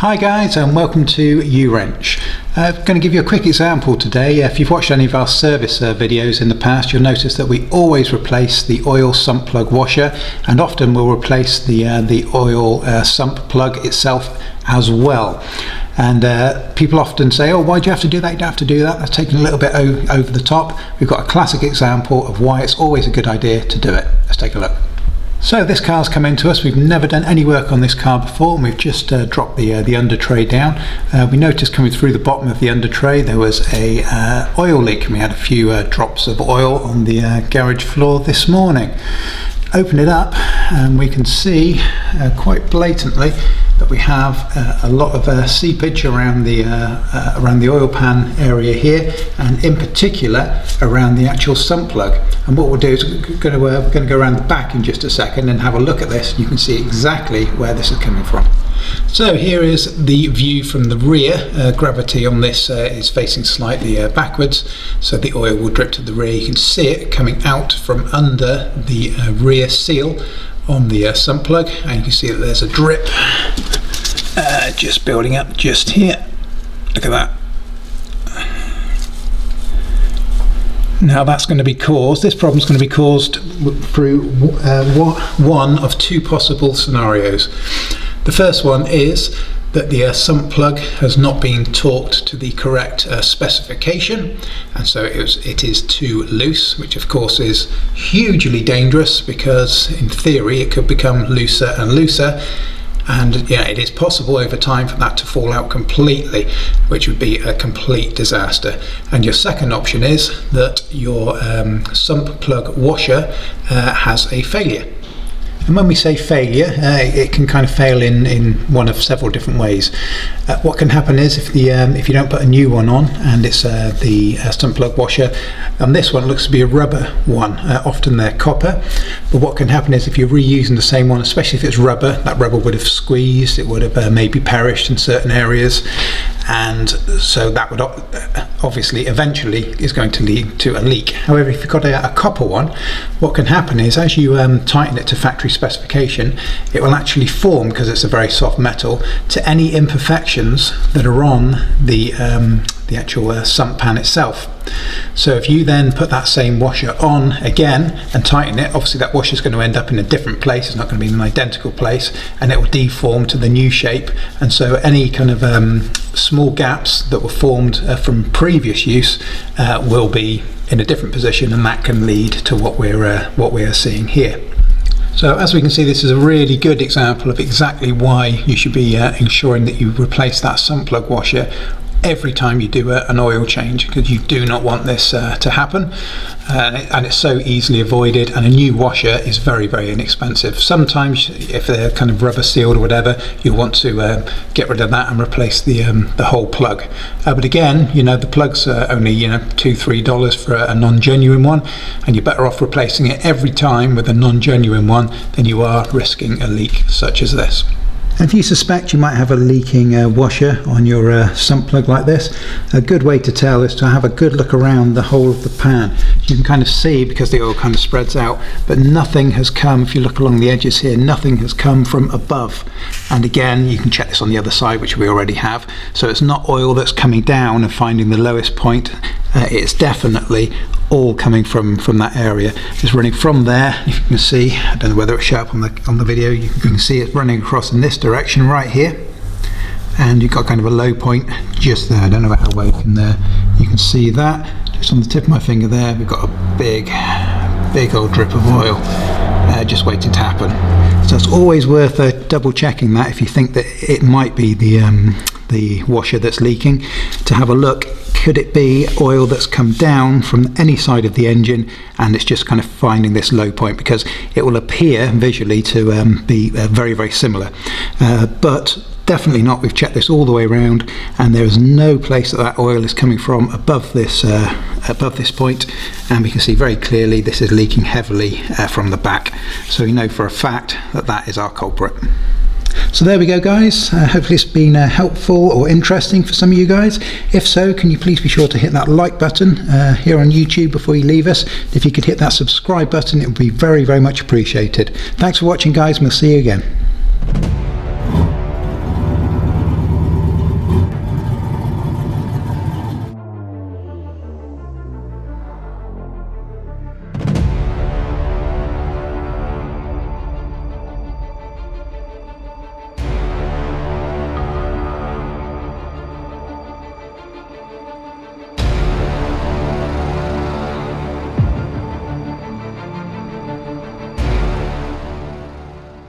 Hi guys, and welcome to U-Wrench. I'm going to give you a quick example today. If you've watched any of our service videos in the past, you'll notice that we always replace the oil sump plug washer, and often we'll replace the oil sump plug itself as well. And people often say, oh, why do you have to do that? You don't have to do that. That's taking a little bit over the top. We've got a classic example of why it's always a good idea to do it. Let's take a look. So this car's come into us. We've never done any work on this car before, and we've just dropped the under tray down. We noticed coming through the bottom of the under tray there was a oil leak, and we had a few drops of oil on the garage floor this morning. Open it up and we can see quite blatantly that we have a lot of seepage around the oil pan area here, and in particular around the actual sump plug. And what we'll do is we're going to go around the back in just a second and have a look at this. You can see exactly where this is coming from. So here is the view from the rear. Gravity on this is facing slightly backwards, so the oil will drip to the rear. You can see it coming out from under the rear seal on the sump plug, and you can see that there's a drip just building up just here. Look at that. Now that's going to be caused, this problem is going to be caused through one of two possible scenarios. The first one is that the sump plug has not been torqued to the correct specification, and so it is too loose, which of course is hugely dangerous because in theory it could become looser and looser, and yeah, it is possible over time for that to fall out completely, which would be a complete disaster. And your second option is that your sump plug washer has a failure. And when we say failure, it can kind of fail in one of several different ways. What can happen is if you don't put a new one on, and it's the sump plug washer, and this one looks to be a rubber one, often they're copper, but what can happen is if you're reusing the same one, especially if it's rubber, that rubber would have squeezed, it would have maybe perished in certain areas, and so that would obviously eventually is going to lead to a leak. However, if you've got a copper one, what can happen is as you tighten it to factory specification, it will actually form, because it's a very soft metal, to any imperfections that are on the actual sump pan itself. So if you then put that same washer on again and tighten it, obviously that washer is going to end up in a different place. It's not going to be in an identical place, and it will deform to the new shape, and so any kind of small gaps that were formed from previous use will be in a different position, and that can lead to what we're seeing here. So as we can see, this is a really good example of exactly why you should be ensuring that you replace that sump plug washer every time you do an oil change, because you do not want this to happen, and it's so easily avoided, and a new washer is very, very inexpensive. Sometimes if they're kind of rubber sealed or whatever, you'll want to get rid of that and replace the whole plug, but again, you know, the plugs are only $2-3 for a non-genuine one, and you're better off replacing it every time with a non-genuine one than you are risking a leak such as this. And if you suspect you might have a leaking washer on your sump plug like this, a good way to tell is to have a good look around the whole of the pan. You can kind of see, because the oil kind of spreads out, but nothing has come, if you look along the edges here, nothing has come from above. And again, you can check this on the other side, which we already have. So it's not oil that's coming down and finding the lowest point. It's definitely all coming from that area. It's running from there. If you can see, I don't know whether it'll show up on the video, you can see it running across in this direction right here, and you've got kind of a low point just there. I don't know how well you can see that just on the tip of my finger there. We've got a big old drip of oil just waiting to happen. So it's always worth double checking that if you think that it might be the washer that's leaking, to have a look. Could it be oil that's come down from any side of the engine, and it's just kind of finding this low point, because it will appear visually to be very, very similar, but definitely not. We've checked this all the way around, and there is no place that oil is coming from above this point, and we can see very clearly this is leaking heavily from the back, so we know for a fact that that is our culprit. So there we go, guys. Hopefully it's been helpful or interesting for some of you guys. If so, can you please be sure to hit that like button here on YouTube before you leave us. If you could hit that subscribe button, it would be very, very much appreciated. Thanks for watching, guys, and we'll see you again.